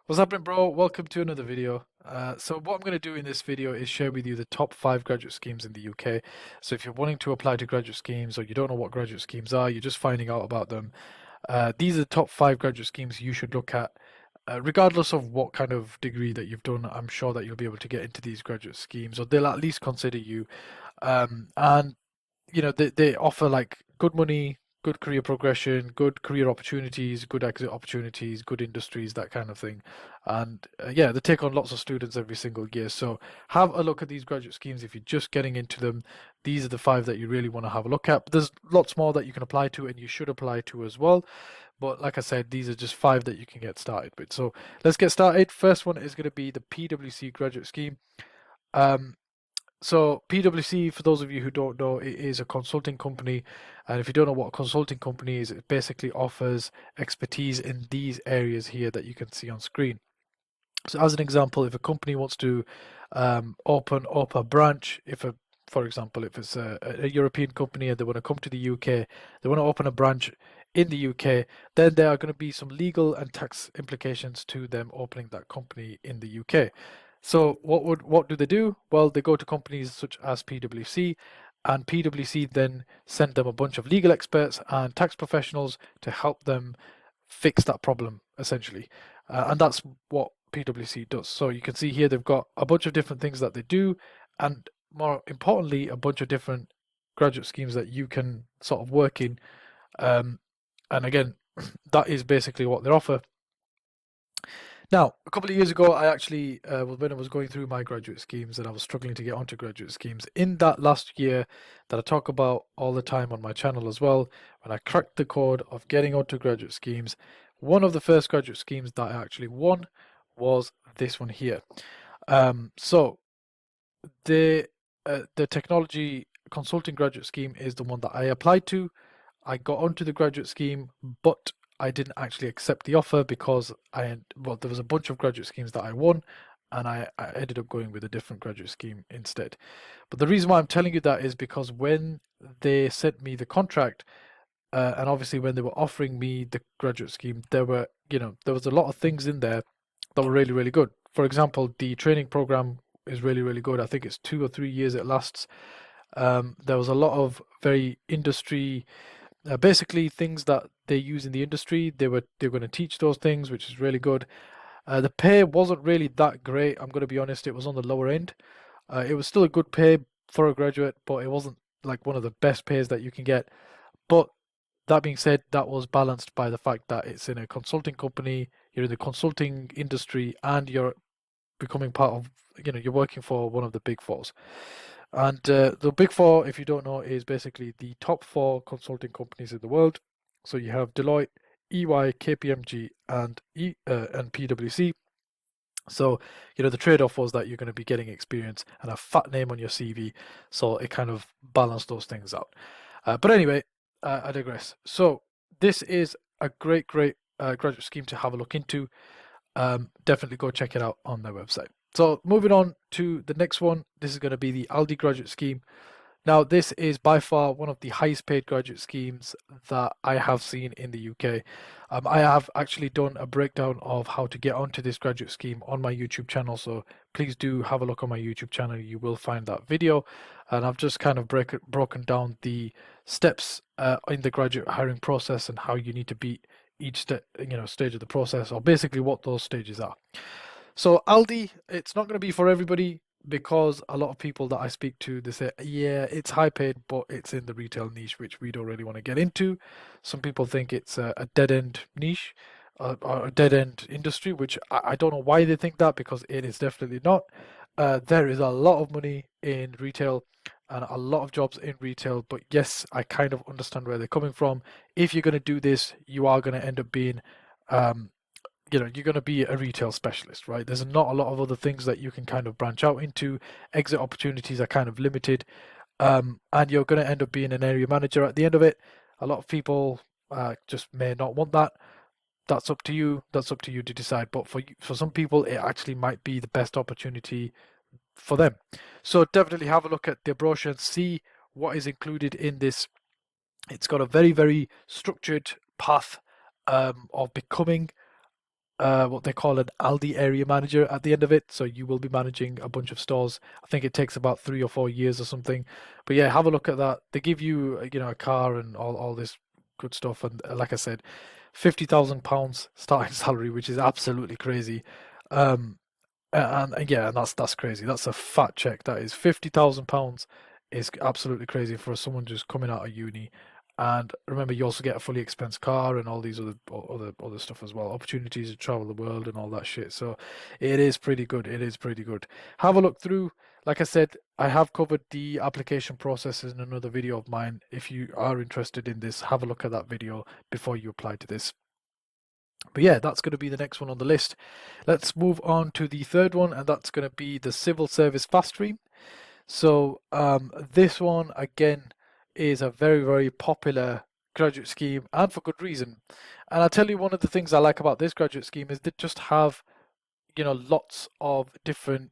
What's happening, bro? Welcome to another video. So what I'm going to do in this video is share with you the top 5 graduate schemes in the UK. So if you're wanting to apply to graduate schemes or you don't know what graduate schemes are, you're just finding out about them, these are the top 5 graduate schemes you should look at. Regardless of what kind of degree that you've done, I'm sure that you'll be able to get into these graduate schemes, or they'll at least consider you. And they offer like good money, good career progression, good career opportunities, good exit opportunities, good industries, that kind of thing. And yeah, they take on lots of students every single year. So have a look at these graduate schemes if you're just getting into them. These are the 5 that you really want to have a look at. But there's lots more that you can apply to and you should apply to as well. But like I said, these are just 5 that you can get started with. So let's get started. First one is going to be the PwC graduate scheme. Um, so PwC, for those of you who don't know, it is a consulting company, and if you don't know what a consulting company is, it basically offers expertise in these areas here that you can see on screen. So as an example, if a company wants to open up a branch, for example, if it's a European company and they want to come to the UK, they want to open a branch in the UK, then there are going to be some legal and tax implications to them opening that company in the UK. So what do they do? Well, they go to companies such as PwC, and PwC then send them a bunch of legal experts and tax professionals to help them fix that problem, essentially. And that's what PwC does. So you can see here they've got a bunch of different things that they do, and more importantly, a bunch of different graduate schemes that you can sort of work in. And again, that is basically what they offer. Now, a couple of years ago, I actually, when I was going through my graduate schemes and I was struggling to get onto graduate schemes, in that last year that I talk about all the time on my channel as well, when I cracked the code of getting onto graduate schemes, one of the first graduate schemes that I actually won was this one here. So the technology consulting graduate scheme is the one that I applied to. I got onto the graduate scheme, but I didn't actually accept the offer because there was a bunch of graduate schemes that I won, and I ended up going with a different graduate scheme instead. But the reason why I'm telling you that is because when they sent me the contract, and obviously when they were offering me the graduate scheme, there was a lot of things in there that were really, really good. For example, the training program is really, really good. I think it's 2 or 3 years it lasts. There was a lot of very industry, basically things that they use in the industry. They were going to teach those things, which is really good. The pay wasn't really that great. I'm going to be honest. It was on the lower end. It was still a good pay for a graduate, but it wasn't like one of the best pays that you can get. But that being said, that was balanced by the fact that it's in a consulting company, you're in the consulting industry, and you're becoming part of, you're working for one of the big fours. And the big four, if you don't know, is basically the top 4 consulting companies in the world. So you have Deloitte, EY, KPMG, and PwC. So, the trade-off was that you're going to be getting experience and a fat name on your CV. So it kind of balanced those things out. But anyway, I digress. So this is a great, great graduate scheme to have a look into. Definitely go check it out on their website. So moving on to the next one, this is going to be the Aldi graduate scheme. Now, this is by far one of the highest paid graduate schemes that I have seen in the UK. I have actually done a breakdown of how to get onto this graduate scheme on my YouTube channel, so please do have a look on my YouTube channel. You will find that video, and I've just kind of broken down the steps in the graduate hiring process and how you need to beat each stage of the process, or basically what those stages are. So Aldi, it's not going to be for everybody because a lot of people that I speak to, they say, yeah, it's high paid, but it's in the retail niche, which we don't really want to get into. Some people think it's a dead end niche or a dead end industry, which I don't know why they think that because it is definitely not. There is a lot of money in retail and a lot of jobs in retail, but yes, I kind of understand where they're coming from. If you're going to do this, you are going to end up being um, you're going to be a retail specialist, right? There's not a lot of other things that you can kind of branch out into. Exit opportunities are kind of limited, and you're going to end up being an area manager at the end of it. A lot of people just may not want that. That's up to you. That's up to you to decide. But for some people, it actually might be the best opportunity for them. So definitely have a look at the brochure and see what is included in this. It's got a very, very structured path of becoming what they call an Aldi area manager at the end of it. So you will be managing a bunch of stores. I think it takes about 3 or 4 years or something. But yeah, have a look at that. They give you, a car and all this good stuff. And like I said, £50,000 starting salary, which is absolutely crazy. Um, and yeah, and that's crazy. That's a fat check. That is £50,000 is absolutely crazy for someone just coming out of uni. And remember, you also get a fully expensed car and all these other stuff as well. Opportunities to travel the world and all that shit. So it is pretty good. It is pretty good. Have a look through. Like I said, I have covered the application process in another video of mine. If you are interested in this, have a look at that video before you apply to this. But yeah, that's going to be the next one on the list. Let's move on to the third one, and that's going to be the Civil Service Fast Stream. So this one again is a very, very popular graduate scheme, and for good reason. And I'll tell you, one of the things I like about this graduate scheme is they just have, lots of different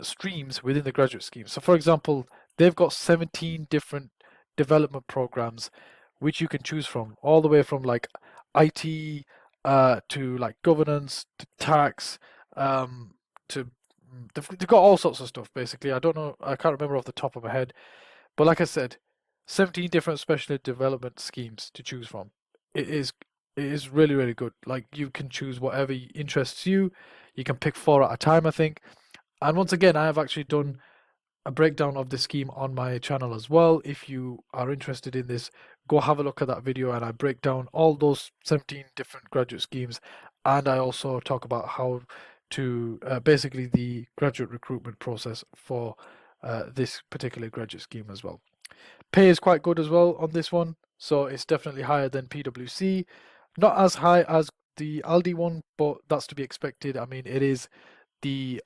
streams within the graduate scheme. So for example, they've got 17 different development programs which you can choose from, all the way from like IT to like governance to tax to they've got all sorts of stuff basically. I don't know, I can't remember off the top of my head, but like I said, 17 different specialist development schemes to choose from. It is it is really, really good. Like you can choose whatever interests you. You can pick four at a time, I think. And once again, I have actually done a breakdown of the scheme on my channel as well. If you are interested in this, go have a look at that video and I break down all those 17 different graduate schemes. And I also talk about how to basically the graduate recruitment process for this particular graduate scheme as well. Pay is quite good as well on this one, so it's definitely higher than PwC. Not as high as the Aldi one, but that's to be expected. I mean, the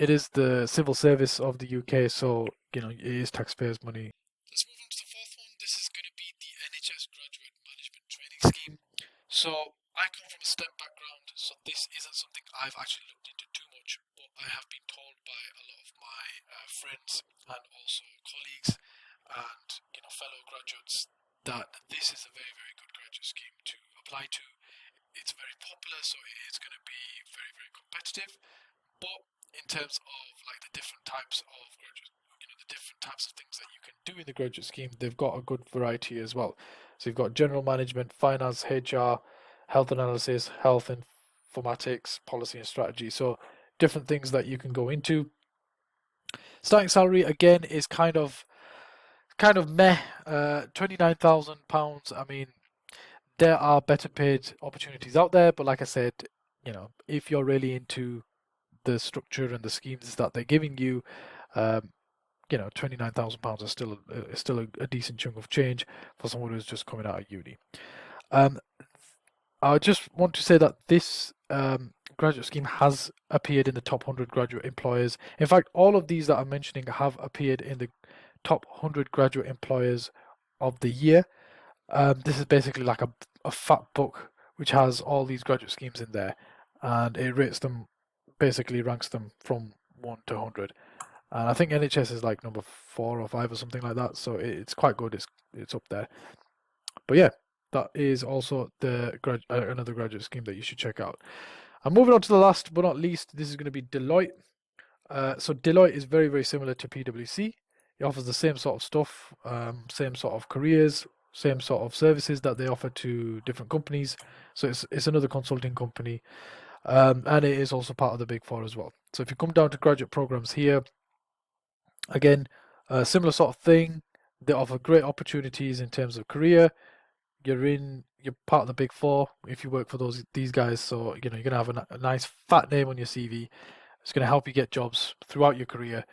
it is the civil service of the UK, so it is taxpayers' money. Let's move on to the fourth one. This is going to be the NHS Graduate Management Training Scheme. So I come from a STEM background, so this isn't something I've actually looked into too much, but I have been told by a lot of my friends and also colleagues and fellow graduates that this is a very, very good graduate scheme to apply to. It's very popular, so it is going to be very, very competitive. But in terms of like the different types of graduate, the different types of things that you can do in the graduate scheme, they've got a good variety as well. So you've got general management, finance, HR, health analysis, health informatics, policy and strategy. So different things that you can go into. Starting salary again is kind of meh. £29,000. I mean, there are better paid opportunities out there, but like I said, if you're really into the structure and the schemes that they're giving you, £29,000 is still a decent chunk of change for someone who's just coming out of uni. Um, I just want to say that this graduate scheme has appeared in the top 100 graduate employers. In fact, all of these that I'm mentioning have appeared in the top 100 graduate employers of the year. This is basically like a fat book which has all these graduate schemes in there, and it rates them, basically ranks them from 1 to 100. And I think NHS is like number 4 or 5 or something like that, so it's quite good. It's up there. But yeah, that is also another graduate scheme that you should check out. And moving on to the last but not least, this is going to be Deloitte. So Deloitte is very, very similar to PwC. It offers the same sort of stuff, same sort of careers, same sort of services that they offer to different companies. So it's another consulting company, and it is also part of the Big Four as well. So if you come down to graduate programs here, again, similar sort of thing. They offer great opportunities in terms of career. You're part of the Big Four if you work for these guys. So you're gonna have a nice fat name on your CV. It's gonna help you get jobs throughout your career.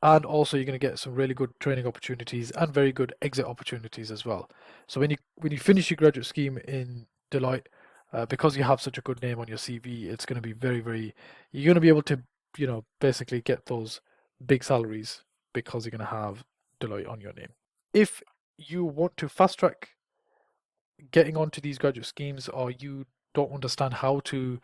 And also you're going to get some really good training opportunities and very good exit opportunities as well. So when you finish your graduate scheme in Deloitte, because you have such a good name on your CV, it's going to be very, very, you're going to be able to, basically get those big salaries because you're going to have Deloitte on your name. If you want to fast track getting onto these graduate schemes, or you don't understand how to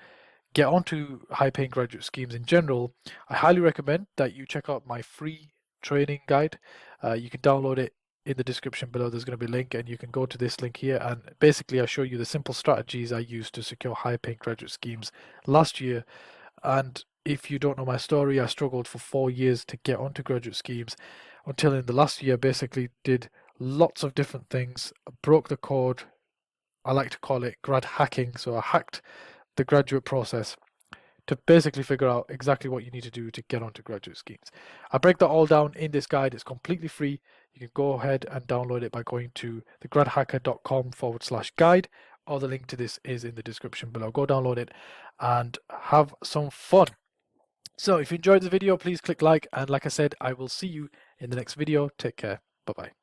get onto high paying graduate schemes in general, I highly recommend that you check out my free training guide. You can download it in the description below. There's going to be a link, and you can go to this link here, and basically I show you the simple strategies I used to secure high-paying graduate schemes last year. And if you don't know my story, I struggled for 4 years to get onto graduate schemes until in the last year basically did lots of different things, broke the code. I like to call it grad hacking. So I hacked the graduate process to basically figure out exactly what you need to do to get onto graduate schemes. I break that all down in this guide. It's completely free. You can go ahead and download it by going to thegradhacker.com/guide, or the link to this is in the description below. Go download it and have some fun. So if you enjoyed the video, please click like, and like I said, I will see you in the next video. Take care. Bye-bye.